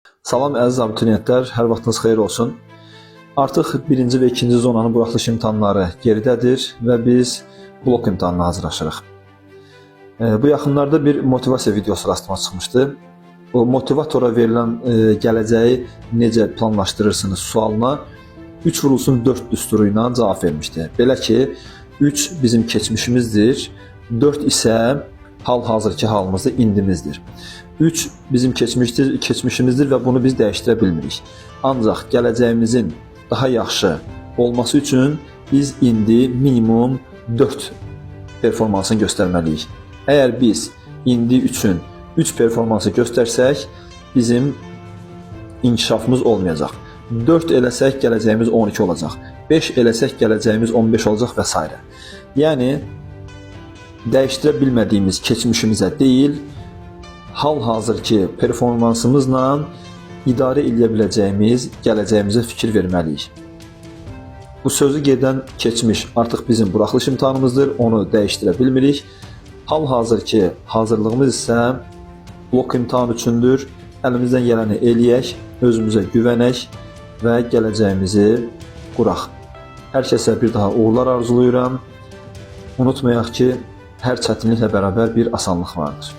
Salam əziz abituriyentlər, hər vaxtınız xeyir olsun. Artıq birinci və ikinci zonanın buraxılış imtahanları geridədir və biz blok imtahanına hazırlaşırıq. Bu yaxınlarda bir motivasiya videosu rastıma çıxmışdı. O motivatora verilən gələcəyi necə planlaşdırırsınız sualına 3 vurulsun 4 düsturu ilə cavab vermişdi. Belə ki, 3 bizim keçmişimizdir, 4 isə hal-hazırki halımızda indimizdir. 3 bizim keçmişimizdir və bunu biz dəyişdirə bilmirik. Ancaq gələcəyimizin daha yaxşı olması üçün biz indi minimum 4 performansını göstərməliyik. Əgər biz indi üçün 3 performansı göstərsək, bizim inkişafımız olmayacaq. 4 eləsək gələcəyimiz 12 olacaq. 5 eləsək gələcəyimiz 15 olacaq və s. Yəni, dəyişdirə bilmədiyimiz keçmişimizə deyil, hal-hazırki performansımızla idarə edə biləcəyimiz gələcəyimizə fikir verməliyik. Bu sözü gedən keçmiş artıq bizim buraxılış imtahanımızdır, onu dəyişdirə bilmirik. Hal-hazırki hazırlığımız isə blok imtahan üçündür. Əlimizdən gələni eləyək, özümüzə güvənək və gələcəyimizi quraq. Hər kəsə bir daha uğurlar arzulayıram. Unutmayaq ki, hər çətinliklə bərabər bir asanlıq vardır.